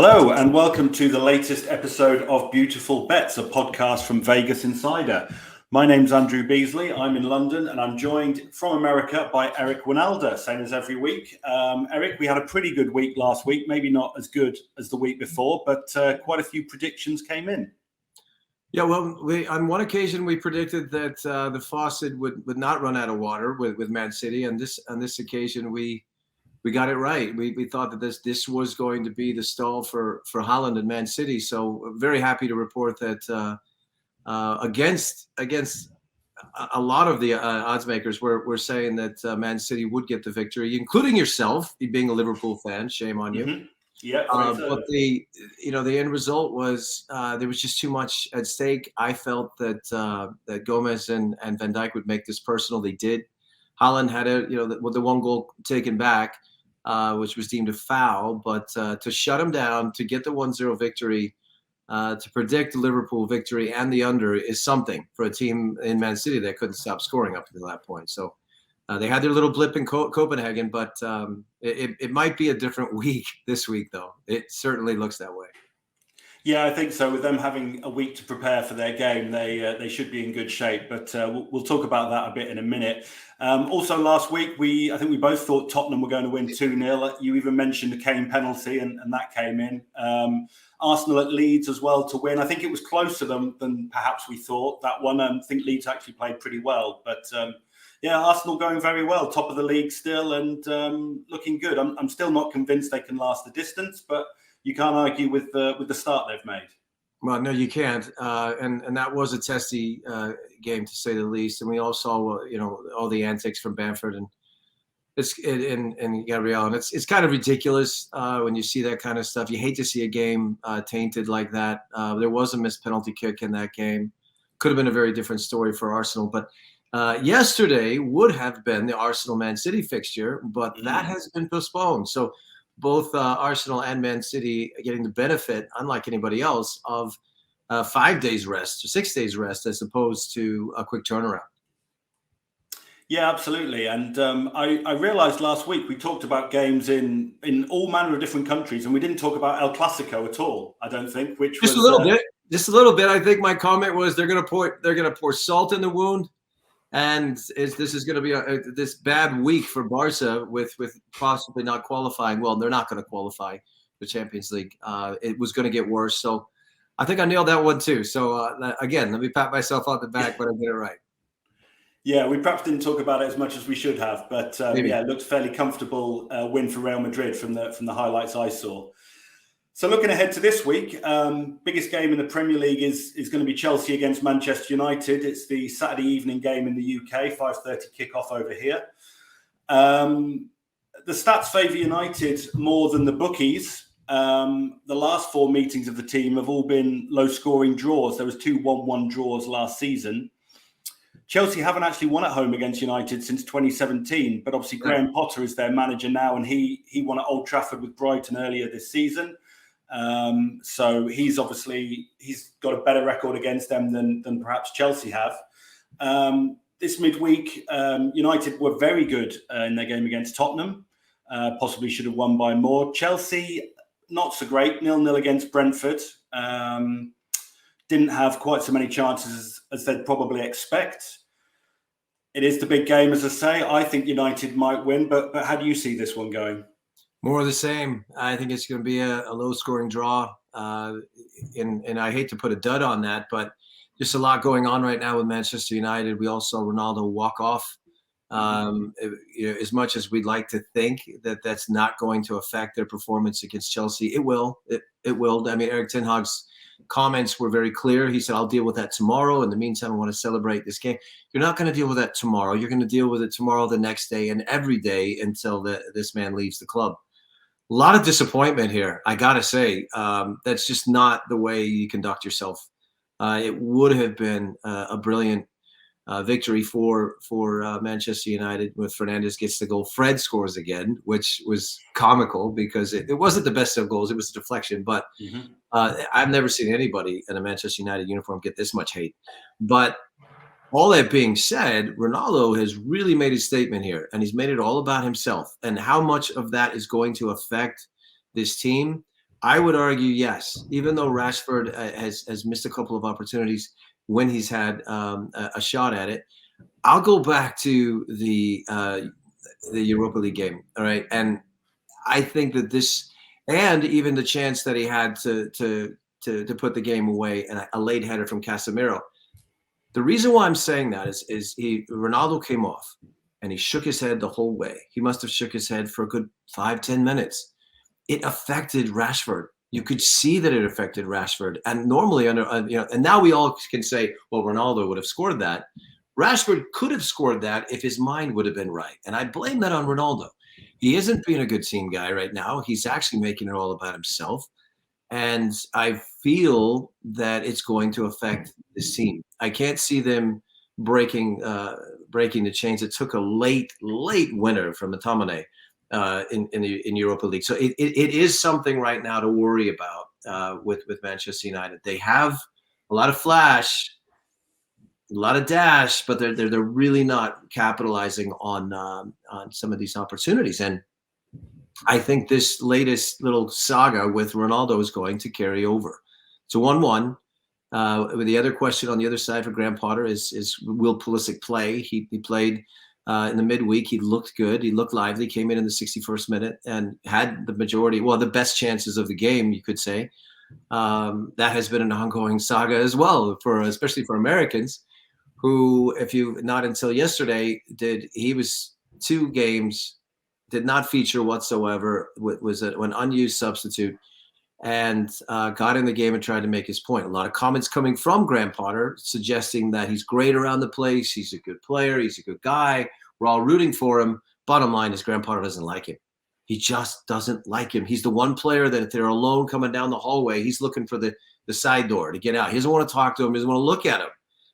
Hello and welcome to the latest episode of Beautiful Bets, a podcast from Vegas Insider. My name's Andrew Beasley. I'm in London and I'm joined from America by Eric Wynalda, same as every week. Eric, we had a pretty good week last week, maybe not as good as the week before, but quite a few predictions came in. Yeah, well, on one occasion we predicted that the faucet would not run out of water with Man City. On this occasion we got it right. We thought that this was going to be the stall for Haaland and Man City. So very happy to report that against a lot of the odds makers were saying that Man City would get the victory, including yourself, being a Liverpool fan. Shame on you. Mm-hmm. Yeah, but the end result was there was just too much at stake. I felt that Gomez and Van Dijk would make this personal. They did. Haaland had the one goal taken back, which was deemed a foul, but to shut him down, to get the 1-0 victory, to predict the Liverpool victory and the under is something for a team in Man City that couldn't stop scoring up until that point. So they had their little blip in Copenhagen, but it might be a different week this week, though. It certainly looks that way. Yeah, I think so. With them having a week to prepare for their game, they should be in good shape. But we'll talk about that a bit in a minute. Also, last week, I think we both thought Tottenham were going to win 2-0. You even mentioned the Kane penalty, and that came in. Arsenal at Leeds as well to win. I think it was closer than perhaps we thought, that one. I think Leeds actually played pretty well. But yeah, Arsenal going very well, top of the league still, and looking good. I'm still not convinced they can last the distance, but you can't argue with the start they've made. Well, no, you can't, and that was a testy game to say the least. And we all saw, all the antics from Bamford and Gabriel, and it's kind of ridiculous when you see that kind of stuff. You hate to see a game tainted like that. There was a missed penalty kick in that game. Could have been a very different story for Arsenal, but yesterday would have been the Arsenal-Man City fixture, but that has been postponed. So both Arsenal and Man City are getting the benefit, unlike anybody else, of 5 days rest or 6 days rest as opposed to a quick turnaround. Yeah, absolutely. And I realized last week we talked about games in all manner of different countries, and we didn't talk about El Clasico at all, I don't think, which just was a little bit. I think my comment was they're going to pour salt in the wound. And this is going to be this bad week for Barca with possibly not qualifying. Well, they're not going to qualify the Champions League. It was going to get worse. So I think I nailed that one too. So again, let me pat myself on the back, but I did it right. Yeah, we perhaps didn't talk about it as much as we should have, but yeah, it looked fairly comfortable win for Real Madrid from the highlights I saw. So looking ahead to this week, biggest game in the Premier League is going to be Chelsea against Manchester United. It's the Saturday evening game in the UK, 5:30 kickoff over here. The stats favour United more than the bookies. The last 4 meetings of the team have all been low-scoring draws. There was 2 1-1 draws last season. Chelsea haven't actually won at home against United since 2017, but obviously Graham Potter is their manager now, and he won at Old Trafford with Brighton earlier this season. So he's got a better record against them than perhaps Chelsea have. This midweek, United were very good in their game against Tottenham. Possibly should have won by more. Chelsea, not so great. 0-0 against Brentford. Didn't have quite so many chances as they'd probably expect. It is the big game, as I say. I think United might win, but how do you see this one going? More of the same. I think it's going to be a low-scoring draw, and I hate to put a dud on that, but just a lot going on right now with Manchester United. We all saw Ronaldo walk off. As much as we'd like to think that that's not going to affect their performance against Chelsea, it will. It will. I mean, Erik ten Hag's comments were very clear. He said, "I'll deal with that tomorrow. In the meantime, I want to celebrate this game." You're not going to deal with that tomorrow. You're going to deal with it tomorrow, the next day, and every day until this man leaves the club. A lot of disappointment here, I got to say. That's just not the way you conduct yourself. It would have been a brilliant victory for Manchester United with Fernandes gets the goal. Fred scores again, which was comical because it wasn't the best of goals. It was a deflection. But I've never seen anybody in a Manchester United uniform get this much hate. But all that being said, Ronaldo has really made his statement here, and he's made it all about himself and how much of that is going to affect this team. I would argue yes, even though Rashford has missed a couple of opportunities when he's had a shot at it. I'll go back to the Europa League game, all right, and I think that this, and even the chance that he had to put the game away, and a late header from Casemiro. The reason why I'm saying that is Ronaldo came off and he shook his head the whole way. He must have shook his head for a good 5-10 minutes. It affected Rashford. You could see that it affected Rashford. And normally and now we all can say, well, Ronaldo would have scored that. Rashford could have scored that if his mind would have been right. And I blame that on Ronaldo. He isn't being a good team guy right now. He's actually making it all about himself. And I feel that it's going to affect this team. I can't see them breaking the chains. It took a late winner from McTominay in Europa League. So it is something right now to worry about with Manchester United. They have a lot of flash, a lot of dash, but they're really not capitalizing on some of these opportunities. And I think this latest little saga with Ronaldo is going to carry over. It's a 1-1. The other question on the other side for Graham Potter is will Pulisic play? He played in the midweek. He looked good. He looked lively, came in the 61st minute and had the majority, well, the best chances of the game, you could say. That has been an ongoing saga as well, especially for Americans who, if you not until yesterday, he was 2 games, did not feature whatsoever, was an unused substitute, and got in the game and tried to make his point. A lot of comments coming from Graham Potter suggesting that he's great around the place, he's a good player, he's a good guy, we're all rooting for him. Bottom line is Graham Potter doesn't like him. He just doesn't like him. He's the one player that if they're alone coming down the hallway, he's looking for the side door to get out. He doesn't want to talk to him, he doesn't want to look at him.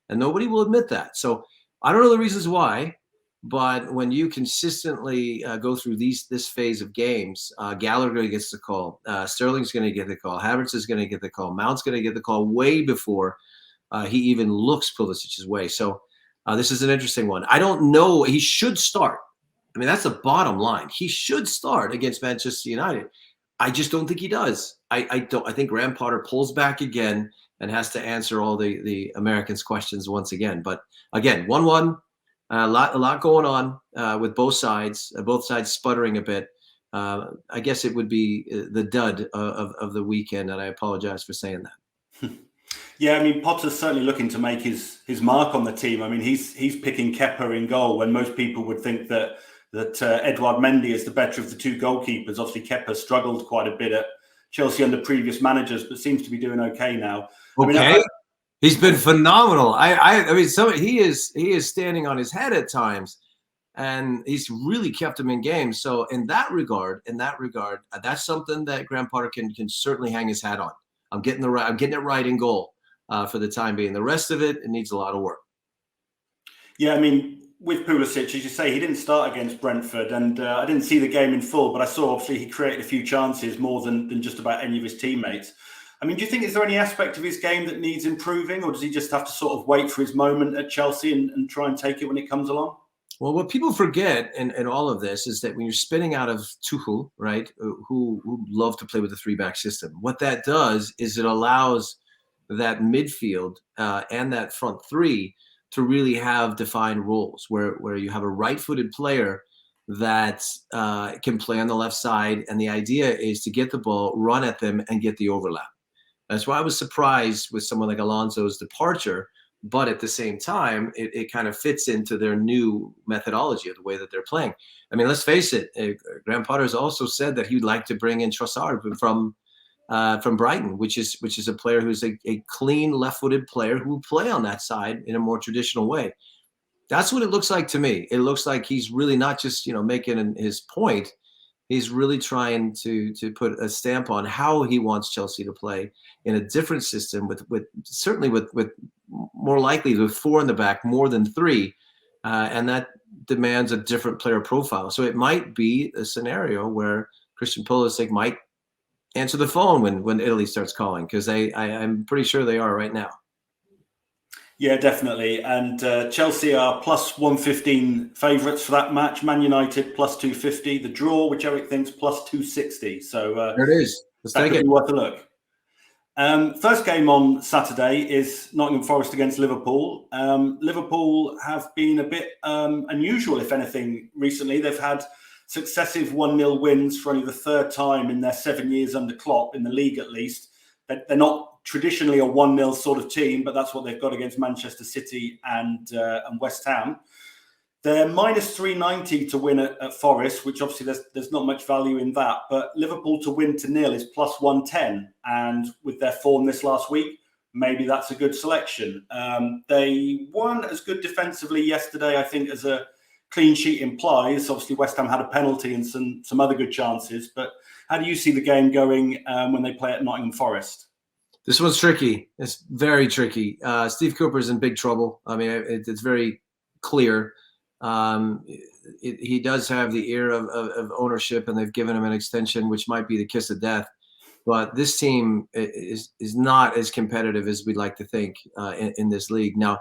And nobody will admit that. So I don't know the reasons why. But when you consistently go through this phase of games, Gallagher gets the call, Sterling's going to get the call, Havertz is going to get the call, Mount's going to get the call way before he even looks Pulisic's way. So this is an interesting one. I don't know. He should start. I mean, that's the bottom line. He should start against Manchester United. I just don't think he does. I think Graham Potter pulls back again and has to answer all the Americans' questions once again. But again, 1-1. A lot going on with both sides sputtering a bit. I guess it would be the dud of the weekend, and I apologize for saying that. Yeah, I mean, Potter's certainly looking to make his mark on the team. I mean, he's picking Kepa in goal when most people would think that Edouard Mendy is the better of the 2 goalkeepers. Obviously, Kepa struggled quite a bit at Chelsea under previous managers, but seems to be doing okay now. Okay. I mean, he's been phenomenal. I mean, he is standing on his head at times, and he's really kept him in games. So in that regard, that's something that Graham Potter can certainly hang his hat on. I'm getting it right in goal for the time being. The rest of it needs a lot of work. Yeah, I mean, with Pulisic, as you say, he didn't start against Brentford, and I didn't see the game in full, but I saw obviously he created a few chances more than just about any of his teammates. I mean, do you think is there any aspect of his game that needs improving, or does he just have to sort of wait for his moment at Chelsea and try and take it when it comes along? Well, what people forget in all of this is that when you're spinning out of Tuchel, right, who love to play with a 3-back system, what that does is it allows that midfield and that front 3 to really have defined roles where you have a right-footed player that can play on the left side, and the idea is to get the ball, run at them, and get the overlap. That's why I was surprised with someone like Alonso's departure, but at the same time, it kind of fits into their new methodology of the way that they're playing. I mean, let's face it, Graham Potter has also said that he'd like to bring in Trossard from Brighton, which is a player who's a clean left-footed player who will play on that side in a more traditional way. That's what it looks like to me. It looks like he's really not just making his point. He's really trying to put a stamp on how he wants Chelsea to play in a different system with certainly with more likely with 4 in the back more than 3, and that demands a different player profile. So it might be a scenario where Christian Pulisic might answer the phone when Italy starts calling, because I'm pretty sure they are right now. Yeah, definitely. And Chelsea are plus 115 favourites for that match. Man United plus 250. The draw, which Eric thinks plus 260. So there it is. Let's that take could it. be worth a look. First game on Saturday is Nottingham Forest against Liverpool. Liverpool have been a bit unusual, if anything, recently. They've had successive 1-0 wins for only the third time in their 7 years under Klopp, in the league at least. They're not traditionally a 1-0 sort of team, but that's what they've got against Manchester City and West Ham. They're minus 390 to win at Forest, which obviously there's not much value in that. But Liverpool to win to nil is plus 110. And with their form this last week, maybe that's a good selection. They weren't as good defensively yesterday, I think, as a clean sheet implies. Obviously, West Ham had a penalty and some other good chances. But how do you see the game going when they play at Nottingham Forest? This one's tricky. It's very tricky. Steve Cooper's in big trouble. I mean, it's very clear. He does have the ear of ownership, and they've given him an extension, which might be the kiss of death. But this team is not as competitive as we'd like to think in this league. Now,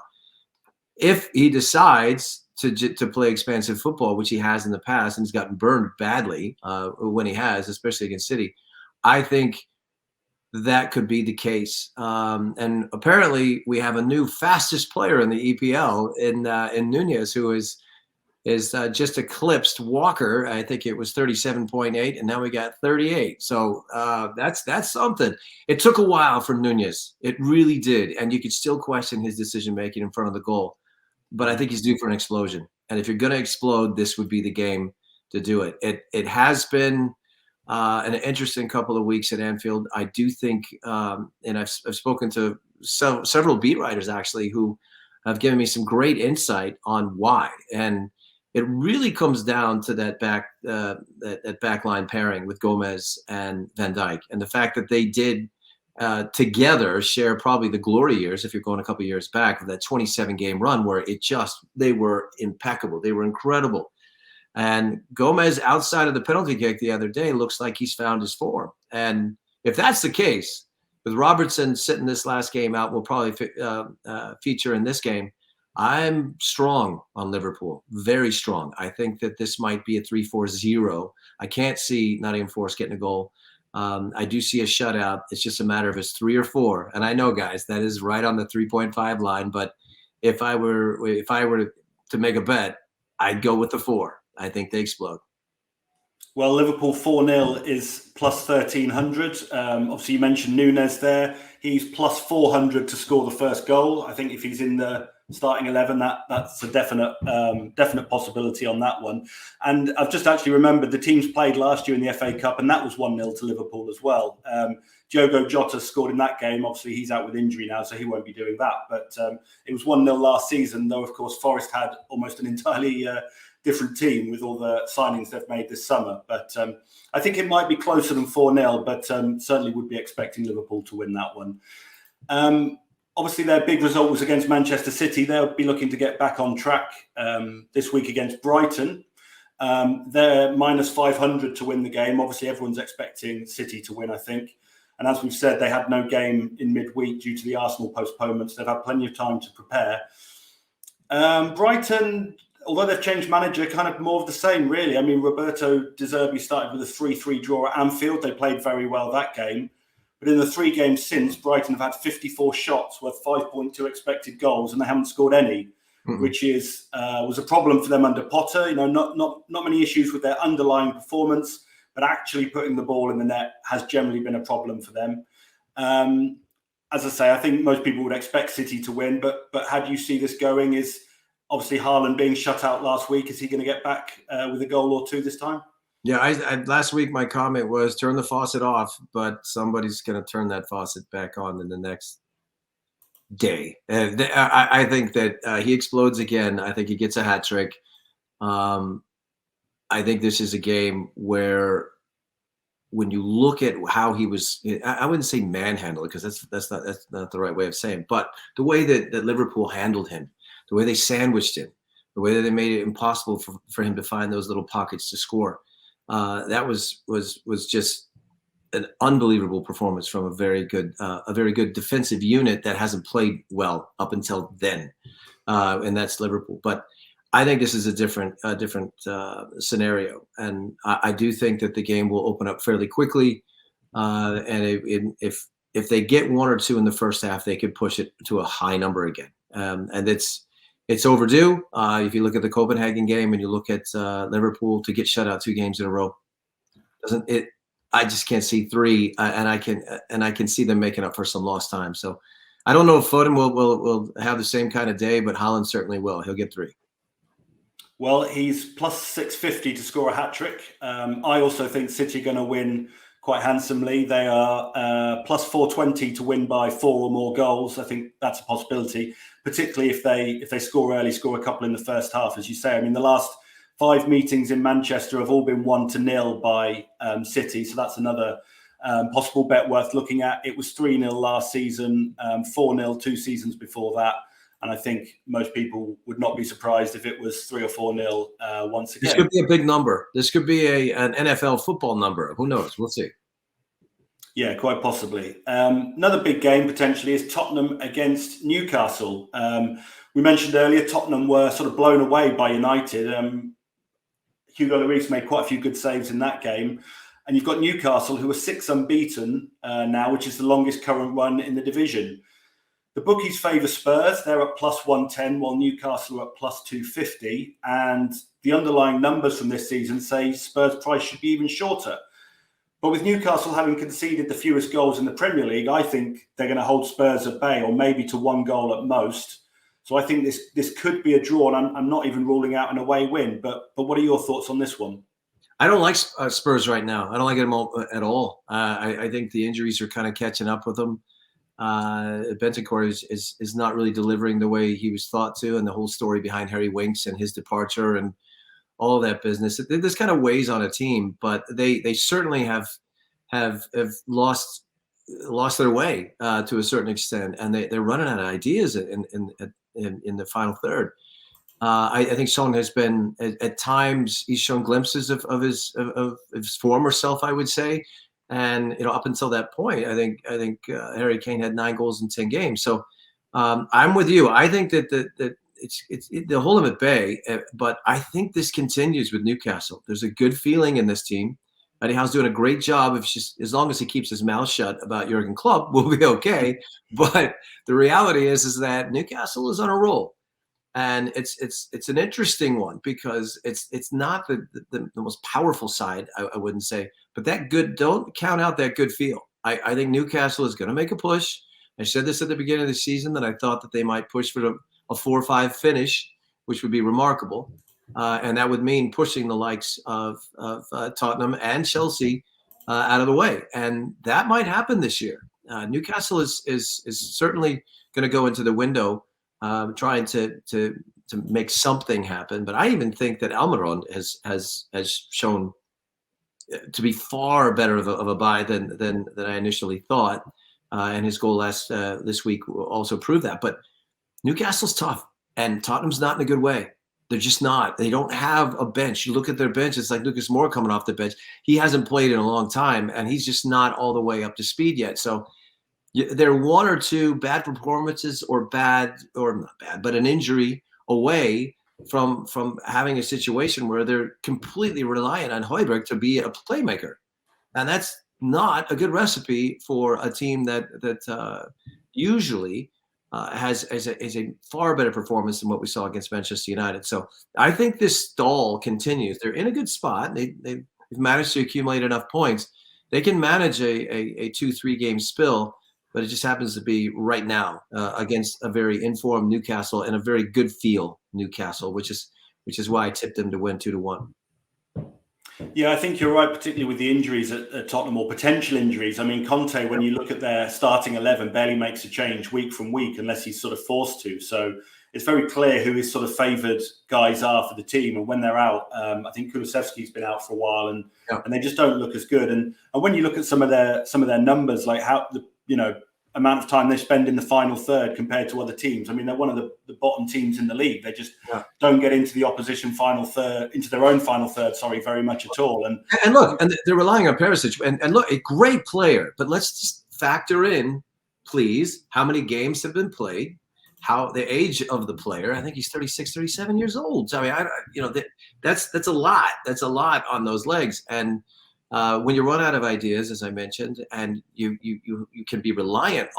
if he decides to play expansive football, which he has in the past, and he's gotten burned badly when he has, especially against City, I think that could be the case. And apparently, we have a new fastest player in the EPL in Nunez, who is just eclipsed Walker. I think it was 37.8, and now we got 38. So that's something. It took a while for Nunez. It really did, and you could still question his decision making in front of the goal. But I think he's due for an explosion. And if you're going to explode, this would be the game to do it. It has been an interesting couple of weeks at Anfield. I do think, and I've spoken to several beat writers actually who have given me some great insight on why. And it really comes down to that backline pairing with Gomez and Van Dijk, and the fact that they did together share probably the glory years, if you're going a couple of years back, of that 27-game run where they were impeccable. They were incredible. And Gomez, outside of the penalty kick the other day, looks like he's found his form. And if that's the case, with Robertson sitting this last game out, will probably feature in this game, I'm strong on Liverpool, very strong. I think that this might be a 3-4-0. I can't see Nottingham Forest getting a goal. I do see a shutout. It's just a matter of it's 3 or 4. And I know, guys, that is right on the 3.5 line. But if I were to make a bet, I'd go with the 4. I think they explode. Well, Liverpool 4-0 is plus 1,300. Obviously, you mentioned Nunez there. He's plus 400 to score the first goal. I think if he's in the starting 11, that's a definite possibility on that one. And I've just actually remembered the teams played last year in the FA Cup, and that was 1-0 to Liverpool as well. Diogo Jota scored in that game. Obviously, he's out with injury now, so he won't be doing that. But it was 1-0 last season, though, of course, Forest had almost an entirely different team with all the signings they've made this summer. But I think it might be closer than 4-0, but certainly would be expecting Liverpool to win that one. Obviously, their big result was against Manchester City. They'll be looking to get back on track this week against Brighton. They're minus 500 to win the game. Obviously, everyone's expecting City to win, I think. And as we've said, they had no game in midweek due to the Arsenal postponements. They've had plenty of time to prepare. Brighton, although they've changed manager, kind of more of the same, really. I mean, Roberto De Zerbi started with a 3-3 draw at Anfield. They played very well that game. But in the 3 games since, Brighton have had 54 shots worth 5.2 expected goals, and they haven't scored any, which was a problem for them under Potter. You know, not many issues with their underlying performance, but actually putting the ball in the net has generally been a problem for them. As I say, I think most people would expect City to win, but how do you see this going? Is obviously Haaland being shut out last week. Is he going to get back with a goal or two this time? Yeah, I last week my comment was turn the faucet off, but somebody's going to turn that faucet back on in the next day. And I think that he explodes again. I think he gets a hat trick. I think this is a game where, when you look at how he was, I wouldn't say manhandled, because that's not the right way of saying it, but the way that Liverpool handled him, the way they sandwiched him, the way that they made it impossible for him to find those little pockets to score. That was just an unbelievable performance from a very good defensive unit that hasn't played well up until then, and that's Liverpool. But I think this is a different scenario, and I do think that the game will open up fairly quickly. If they get one or two in the first half, they could push it to a high number again. And it's overdue. If you look at the Copenhagen game and you look at Liverpool to get shut out 2 games in a row, I just can't see 3, and I can see them making up for some lost time. So I don't know if Foden will have the same kind of day, but Haaland certainly will. He'll get 3. Well, he's plus 650 to score a hat-trick. I also think City are going to win quite handsomely. They are plus 420 to win by 4 or more goals. I think that's a possibility, particularly if they score early, score a couple in the first half, as you say. I mean, the last 5 meetings in Manchester have all been 1-0 by City, so that's another possible bet worth looking at. It was 3-0 last season, 4-0 2 seasons before that. And I think most people would not be surprised if it was 3 or 4-0 once again. This could be a big number. This could be an NFL football number. Who knows? We'll see. Yeah, quite possibly. Another big game potentially is Tottenham against Newcastle. We mentioned earlier Tottenham were sort of blown away by United. Hugo Lloris made quite a few good saves in that game. And you've got Newcastle, who are 6 unbeaten now, which is the longest current run in the division. The bookies favour Spurs. They're at plus 110, while Newcastle are at plus 250. And the underlying numbers from this season say Spurs' price should be even shorter. But with Newcastle having conceded the fewest goals in the Premier League, I think they're going to hold Spurs at bay, or maybe to 1 goal at most. So I think this could be a draw, and I'm not even ruling out an away win. But what are your thoughts on this one? I don't like Spurs right now. I don't like them at all. I think the injuries are kind of catching up with them. Bentancur is not really delivering the way he was thought to, and the whole story behind Harry Winks and his departure and all of that business. This kind of weighs on a team, but they certainly have lost their way to a certain extent, and they're running out of ideas in the final third. I think Son has been at times he's shown glimpses of his former self, I would say. And up until that point, I think Harry Kane had 9 goals in 10 games. So I'm with you. I think that they'll hold him at bay, but I think this continues with Newcastle. There's a good feeling in this team. Eddie Howe's doing a great job. As long as he keeps his mouth shut about Jurgen Klopp, we'll be okay. But the reality is that Newcastle is on a roll. And it's an interesting one because it's not the most powerful side, I wouldn't say, but don't count out that good feel. I think Newcastle is going to make a push. I said this at the beginning of the season that I thought that they might push for a 4-5 finish, which would be remarkable. And that would mean pushing the likes of Tottenham and Chelsea out of the way. And that might happen this year. Newcastle is certainly going to go into the window trying to make something happen. But I even think that Almiron has shown to be far better of a buy than I initially thought. And his goal this week also proved that. But Newcastle's tough, and Tottenham's not in a good way. They're just not. They don't have a bench. You look at their bench, it's like Lucas Moura coming off the bench. He hasn't played in a long time, and he's just not all the way up to speed yet. So there are 1 or 2 bad performances or not bad, but an injury away from having a situation where they're completely reliant on Højbjerg to be a playmaker. And that's not a good recipe for a team that usually has a far better performance than what we saw against Manchester United. So I think this stall continues. They're in a good spot. They've managed to accumulate enough points. They can manage a 2-3 game spill, but it just happens to be right now against a very informed Newcastle and a very good feel Newcastle, which is why I tipped them to win 2-1. Yeah, I think you're right, particularly with the injuries at Tottenham, or potential injuries. I mean, Conte, when you look at their starting 11, barely makes a change week from week unless he's sort of forced to. So it's very clear who his sort of favoured guys are for the team. And when they're out, I think Kulusevski's been out for a while, and they just don't look as good. And when you look at some of their numbers, like how the amount of time they spend in the final third compared to other teams. I mean, they're one of the bottom teams in the league. They just don't get into the opposition final third, into their own final third, very much at all. And look, and they're relying on Perisic. And look, a great player, but let's just factor in, please, how many games have been played, how the age of the player. I think he's 36, 37 years old. So I mean, that's a lot. That's a lot on those legs. And when you run out of ideas, as I mentioned, and you can be reliant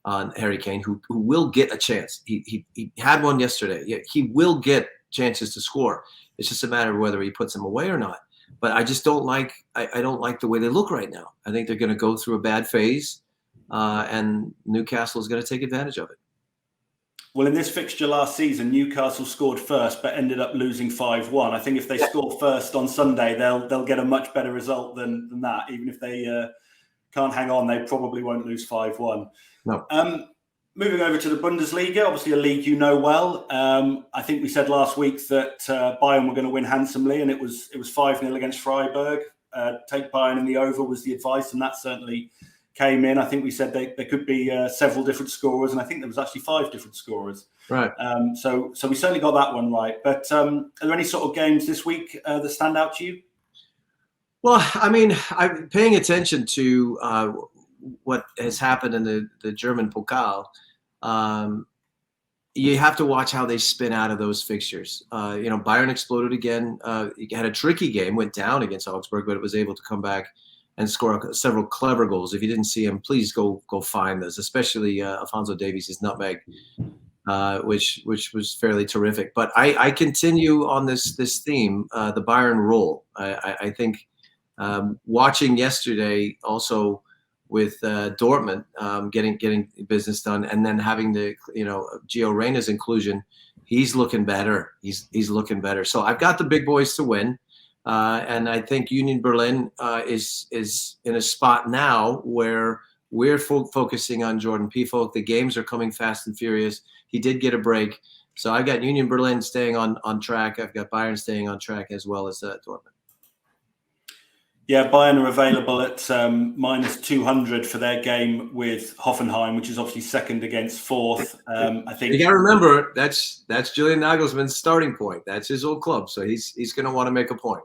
on Harry Kane, who will get a chance. He had one yesterday. He will get chances to score. It's just a matter of whether he puts them away or not. But I just don't like I don't like the way they look right now. I think they're going to go through a bad phase, and Newcastle is going to take advantage of it. Well, in this fixture last season, Newcastle scored first but ended up losing 5-1. I think if they score first on Sunday, they'll get a much better result than that. Even if they can't hang on, they probably won't lose 5-1. No. Moving over to the Bundesliga, obviously a league you know well. I think we said last week that Bayern were going to win handsomely, and it was 5-0 against Freiburg. Take Bayern in the over was the advice, and that certainly came in. I think we said there could be several different scorers, and I think there was actually 5 different scorers. Right. So we certainly got that one right. But are there any sort of games this week that stand out to you? Well, I mean, I'm paying attention to what has happened in the German Pokal. You have to watch how they spin out of those fixtures. Bayern exploded again. He had a tricky game, went down against Augsburg, but it was able to come back and score several clever goals. If you didn't see him, please go find those, especially Alphonso Davies' nutmeg, which was fairly terrific. But I continue on this theme, the Bayern role. I think watching yesterday also with Dortmund getting business done, and then having the Gio Reyna's inclusion, he's looking better. He's looking better. So I've got the big boys to win. And I think Union Berlin is in a spot now where we're focusing on Jordan Pefok. The games are coming fast and furious. He did get a break. So I got Union Berlin staying on track. I've got Bayern staying on track, as well as Dortmund. Yeah, Bayern are available at -200 for their game with Hoffenheim, which is obviously second against fourth. I think you got to remember that's Julian Nagelsmann's starting point. That's his old club, so he's going to want to make a point.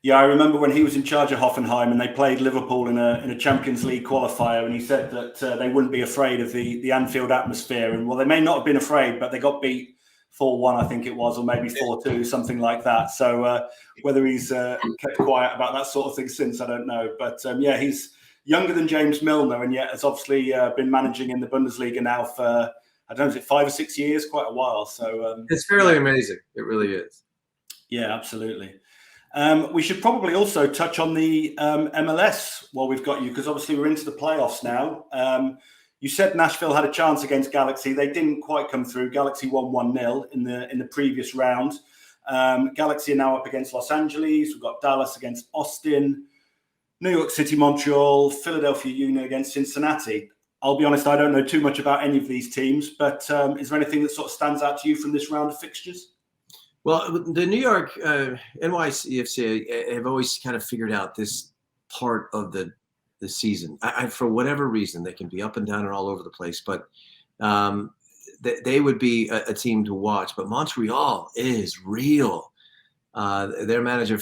Yeah, I remember when he was in charge of Hoffenheim and they played Liverpool in a Champions League qualifier, and he said that they wouldn't be afraid of the Anfield atmosphere. And well, they may not have been afraid, but they got beat 4-1, I think it was, or maybe 4-2, something like that. So whether he's kept quiet about that sort of thing since, I don't know. But yeah, he's younger than James Milner, and yet has obviously been managing in the Bundesliga now for, I don't know, is it 5 or 6 years? Quite a while. So it's fairly amazing. It really is. Yeah, absolutely. We should probably also touch on the MLS while we've got you, because obviously we're into the playoffs now. You said Nashville had a chance against Galaxy. They didn't quite come through. Galaxy won 1-0 in the previous round. Galaxy are now up against Los Angeles. We've got Dallas against Austin, New York City, Montreal, Philadelphia Union against Cincinnati. I'll be honest, I don't know too much about any of these teams, but is there anything that sort of stands out to you from this round of fixtures? Well, the New York NYCFC have always kind of figured out this part of the season. For whatever reason, they can be up and down and all over the place, but they would be a team to watch. But Montreal is real. Their manager,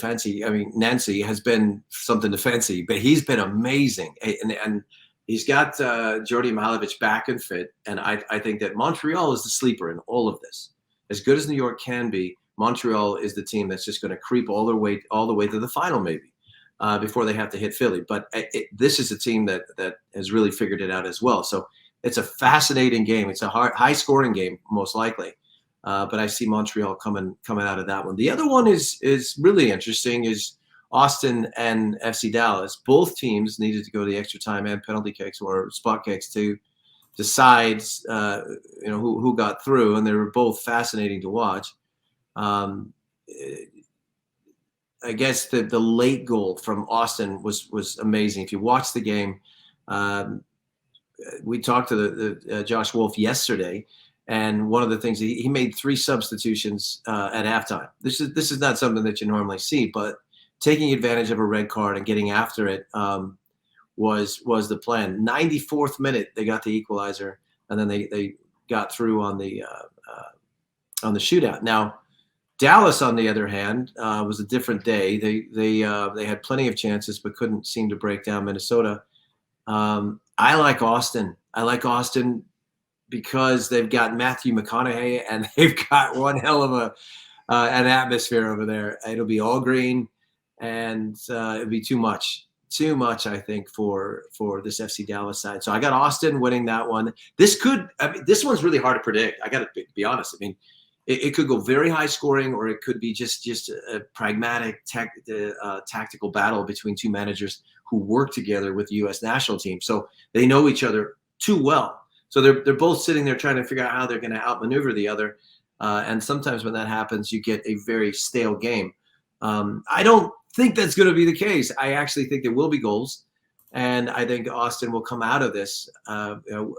Nancy, has been something to fancy, but he's been amazing. And he's got Jordi Mihailovic back and fit. And I think that Montreal is the sleeper in all of this. As good as New York can be, Montreal is the team that's just going to creep all the way to the final, maybe, before they have to hit Philly. But this is a team that has really figured it out as well. So it's a fascinating game. It's a high-scoring game, most likely. But I see Montreal coming out of that one. The other one is really interesting, is Austin and FC Dallas. Both teams needed to go the extra time and penalty kicks or spot kicks to decide who got through, and they were both fascinating to watch. I guess the late goal from Austin was amazing. If you watch the game, we talked to the Josh Wolf yesterday, and one of the things he made 3 substitutions at halftime. This is not something that you normally see, but taking advantage of a red card and getting after it was the plan. 94th minute, they got the equalizer, and then they got through on the shootout. Now, Dallas, on the other hand, was a different day. They had plenty of chances, but couldn't seem to break down Minnesota. I like Austin. I like Austin because they've got Matthew McConaughey, and they've got one hell of an atmosphere over there. It'll be all green, and it'd be too much, I think, for this FC Dallas side. So I got Austin winning that one. This one's really hard to predict. I got to be honest. I mean, it could go very high scoring, or it could be just a pragmatic tactical battle between two managers who work together with the U.S. national team. So they know each other too well. So they're both sitting there trying to figure out how they're going to outmaneuver the other. And sometimes when that happens, you get a very stale game. I don't think that's going to be the case. I actually think there will be goals. And I think Austin will come out of this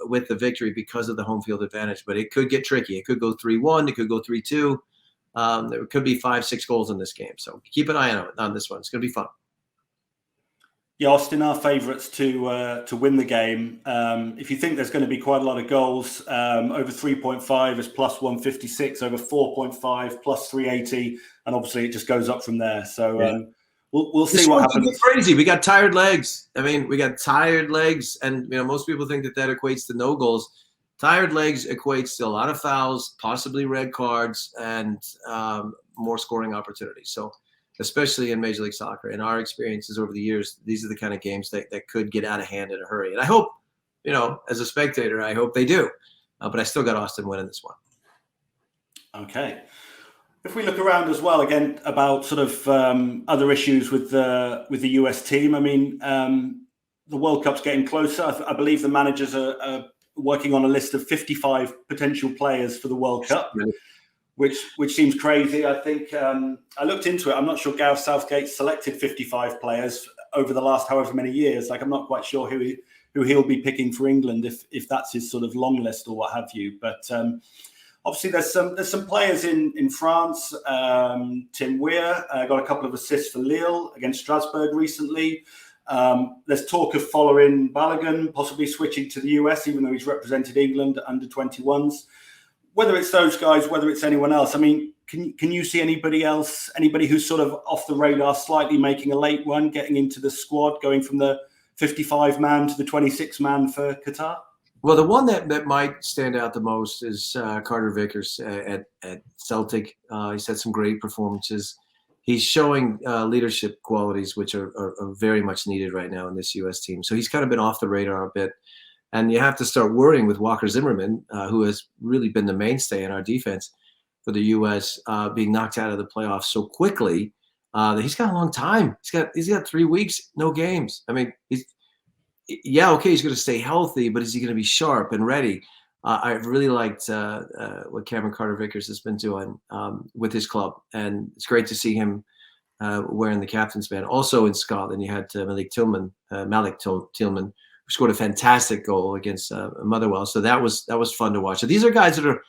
with the victory because of the home field advantage. But it could get tricky. It could go 3-1. It could go 3-2. There could be 5-6 goals in this game. So keep an eye on this one. It's going to be fun. Yeah, Austin are favourites to win the game. If you think there's going to be quite a lot of goals, over 3.5 is plus 156, over 4.5 plus 380, and obviously it just goes up from there. So we'll see what happens. Crazy. We got tired legs. I mean, we got tired legs, and most people think that equates to no goals. Tired legs equates to a lot of fouls, possibly red cards, and more scoring opportunities. So, especially in Major League Soccer, in our experiences over the years, these are the kind of games that could get out of hand in a hurry. And I hope, as a spectator, I hope they do. But I still got Austin winning this one. Okay. If we look around as well, again, about sort of other issues with the US team, I mean, the World Cup's getting closer. I believe the managers are working on a list of 55 potential players for the World Cup. Really? Which seems crazy. I think I looked into it. I'm not sure Gareth Southgate selected 55 players over the last however many years. Like, I'm not quite sure who he'll be picking for England if that's his sort of long list or what have you. But obviously there's some players in France. Tim Weir got a couple of assists for Lille against Strasbourg recently. There's talk of following Balogun possibly switching to the US, even though he's represented England under 21s. Whether it's those guys, whether it's anyone else, I mean, can you see anybody else, anybody who's sort of off the radar, slightly making a late run, getting into the squad, going from the 55-man to the 26-man for Qatar? Well, the one that might stand out the most is Carter Vickers at Celtic. He's had some great performances. He's showing leadership qualities, which are very much needed right now in this U.S. team. So he's kind of been off the radar a bit. And you have to start worrying with Walker Zimmerman, who has really been the mainstay in our defense for the U.S., being knocked out of the playoffs so quickly that he's got a long time. He's got 3 weeks, no games. I mean, he's going to stay healthy, but is he going to be sharp and ready? I've really liked what Cameron Carter-Vickers has been doing with his club, and it's great to see him wearing the captain's band. Also in Scotland, you had Malik Tillman, who scored a fantastic goal against Motherwell. So that was fun to watch. So these are guys that are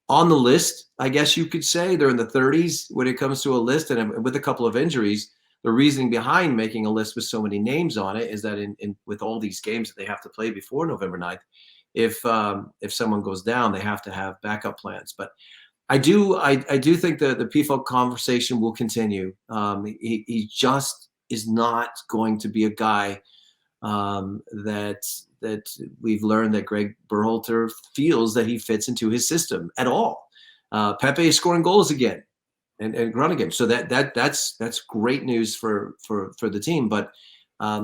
on the list, I guess you could say. They're in the 30s when it comes to a list, and with a couple of injuries. The reasoning behind making a list with so many names on it is that in with all these games that they have to play before November 9th, if someone goes down, they have to have backup plans. But I do think the PFL conversation will continue. He just is not going to be a guy that we've learned that Greg Berhalter feels that he fits into his system at all. Pepe is scoring goals again and Groningen, so that's great news for the team. But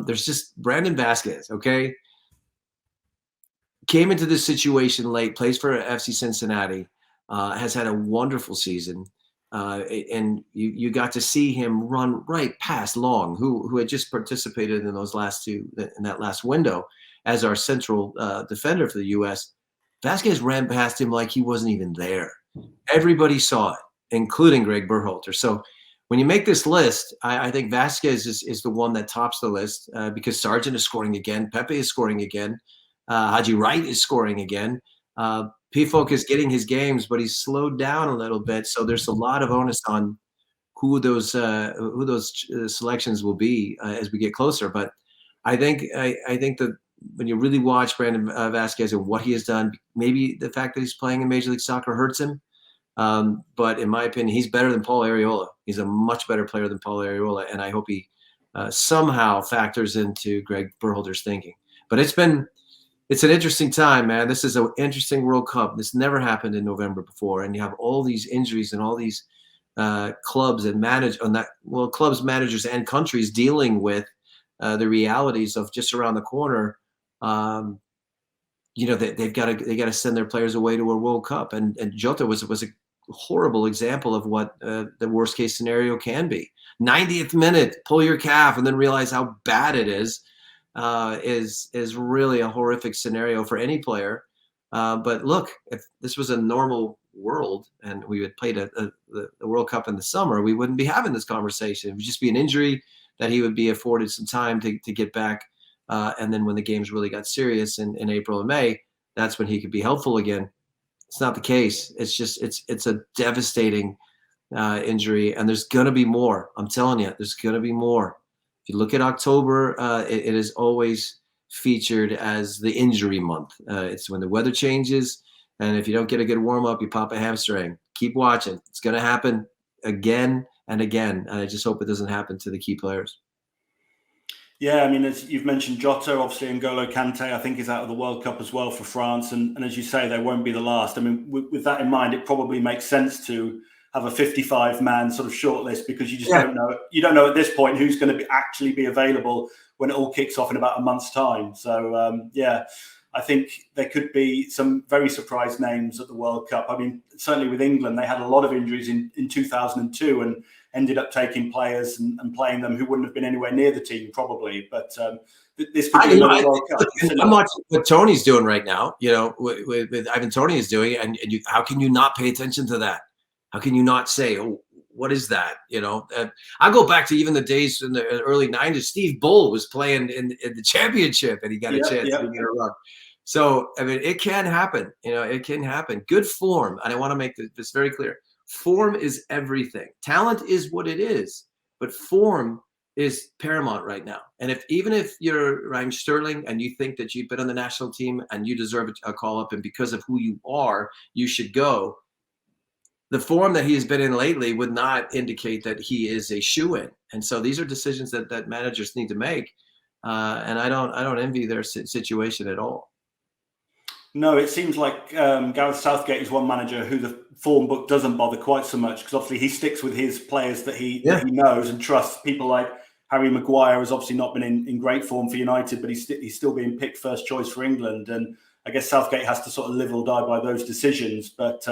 there's just Brandon Vasquez, okay, came into this situation late, plays for FC Cincinnati, has had a wonderful season. And you got to see him run right past Long, who had just participated in that last window as our central defender for the U.S. Vasquez ran past him like he wasn't even there. Everybody saw it, including Greg Berhalter. So when you make this list, I think Vasquez is the one that tops the list because Sargent is scoring again, Pepe is scoring again, Haji Wright is scoring again. P-Folk is getting his games, but he's slowed down a little bit. So there's a lot of onus on who those selections will be as we get closer. But I think that when you really watch Brandon Vasquez and what he has done, maybe the fact that he's playing in Major League Soccer hurts him. But in my opinion, he's better than Paul Arriola. He's a much better player than Paul Arriola, and I hope he somehow factors into Greg Berhalter's thinking. But it's an interesting time, man. This is an interesting World Cup. This never happened in November before, and you have all these injuries and all these clubs and clubs, managers, and countries dealing with the realities of just around the corner. They got to send their players away to a World Cup, and Jota was a horrible example of what the worst case scenario can be. 90th minute, pull your calf, and then realize how bad it is really a horrific scenario for any player. But look, if this was a normal world and we had played the World Cup in the summer, we wouldn't be having this conversation. It would just be an injury that he would be afforded some time to get back. And then when the games really got serious in April and May, that's when he could be helpful again. It's not the case. It's just it's a devastating injury, and there's going to be more. I'm telling you, there's going to be more. If you look at October, it is always featured as the injury month. It's when the weather changes, and if you don't get a good warm-up, you pop a hamstring. Keep watching. It's going to happen again and again, and I just hope it doesn't happen to the key players. Yeah, I mean, as you've mentioned, Jota, obviously N'Golo Kante, I think, is out of the World Cup as well for France. And as you say, they won't be the last. I mean, with that in mind, it probably makes sense to have a 55-man sort of shortlist, because you just don't know. You don't know at this point who's going to actually be available when it all kicks off in about a month's time. So, I think there could be some very surprise names at the World Cup. I mean, certainly with England, they had a lot of injuries in 2002 and ended up taking players and playing them who wouldn't have been anywhere near the team probably. But this could be another World Cup. I'm watching what Tony's doing right now, with Ivan Toney is doing, and how can you not pay attention to that? How can you not say, oh, what is that? I go back to even the days in the early 90s. Steve Bull was playing in the championship, and he got a chance to get a run. So, I mean, it can happen. It can happen. Good form, and I want to make this very clear. Form is everything. Talent is what it is, but form is paramount right now. And even if you're Raheem Sterling and you think that you've been on the national team and you deserve a call up, and because of who you are, you should go, the form that he has been in lately would not indicate that he is a shoo-in. And so these are decisions that managers need to make. And I don't envy their situation at all. No, it seems like Gareth Southgate is one manager who the form book doesn't bother quite so much, because obviously he sticks with his players that he knows and trusts. People like Harry Maguire has obviously not been in great form for United, but he's still being picked first choice for England. And I guess Southgate has to sort of live or die by those decisions. But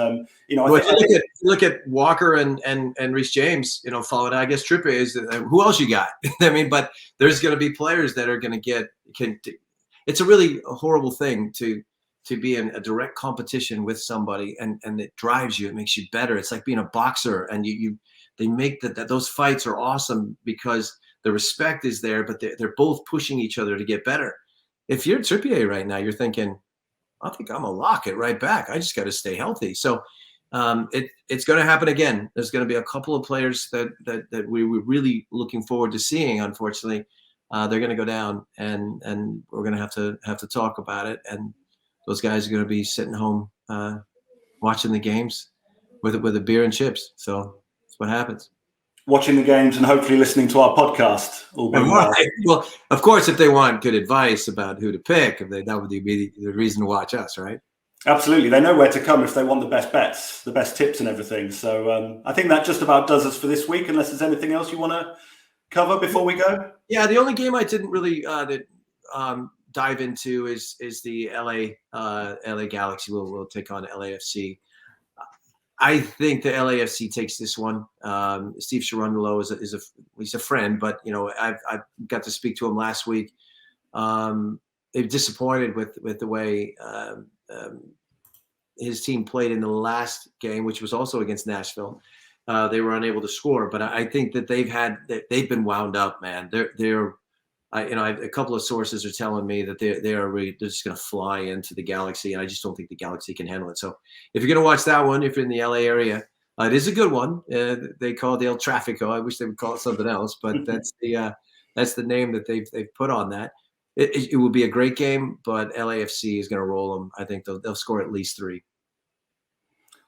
look at Walker and Reece James, followed. I guess Trippier is. Who else you got? I mean, but there's going to be players that are going to it's a really horrible thing to be in a direct competition with somebody, and it drives you. It makes you better. It's like being a boxer, and they make that those fights are awesome because the respect is there, but they're both pushing each other to get better. If you're Trippier right now, you're thinking, I think I'm gonna lock it right back. I just got to stay healthy. So it's going to happen again. There's going to be a couple of players that we were really looking forward to seeing. Unfortunately, they're going to go down, and we're going to have to talk about it. And those guys are going to be sitting home watching the games with a beer and chips. So that's what happens. Watching the games and hopefully listening to our podcast. Well, of course, if they want good advice about who to pick, that would be the reason to watch us, right? Absolutely. They know where to come if they want the best bets, the best tips and everything. So I think that just about does us for this week, unless there's anything else you want to cover before we go. Yeah, the only game I didn't really dive into is the LA Galaxy. We'll take on LAFC. I think the LAFC takes this one. Steve Cherundolo he's a friend, but I've got to speak to him last week. They're disappointed with the way his team played in the last game, which was also against Nashville. They were unable to score, but I think that they've been wound up, man. A couple of sources are telling me that they're just going to fly into the Galaxy, and I just don't think the Galaxy can handle it. So if you're going to watch that one, if you're in the LA area, it is a good one. They call it El Trafico. I wish they would call it something else, but that's the name that they've put on that. It will be a great game, but LAFC is going to roll them. I think they'll score at least 3.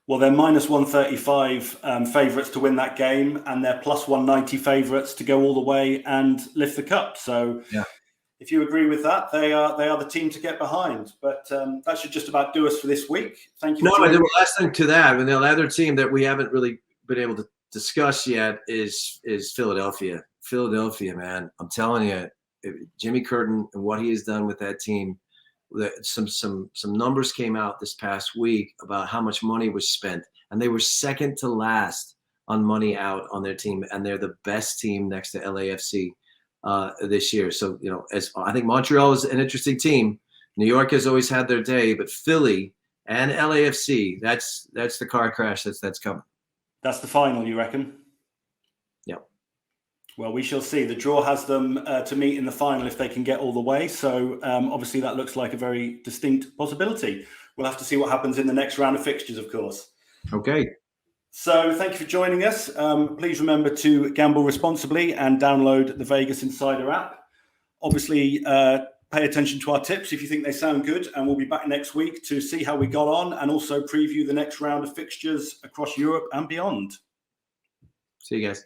Well, they're minus 135 favourites to win that game, and they're plus 190 favourites to go all the way and lift the cup. So if you agree with that, they are the team to get behind. But that should just about do us for this week. Thank you. No, but the last thing to that, and the other team that we haven't really been able to discussed yet is Philadelphia. Philadelphia, man, I'm telling you, Jimmy Curtin and what he has done with that team. Some numbers came out this past week about how much money was spent, and they were second to last on money out on their team, and they're the best team next to LAFC this year. So, as I think Montreal is an interesting team. New York has always had their day, but Philly and LAFC, that's the car crash that's coming. That's the final, you reckon? Yeah. Well, we shall see. The draw has them to meet in the final if they can get all the way. So obviously that looks like a very distinct possibility. We'll have to see what happens in the next round of fixtures, of course. Okay. So thank you for joining us. Please remember to gamble responsibly and download the Vegas Insider app. Obviously, pay attention to our tips if you think they sound good, and we'll be back next week to see how we got on and also preview the next round of fixtures across Europe and beyond. See you guys.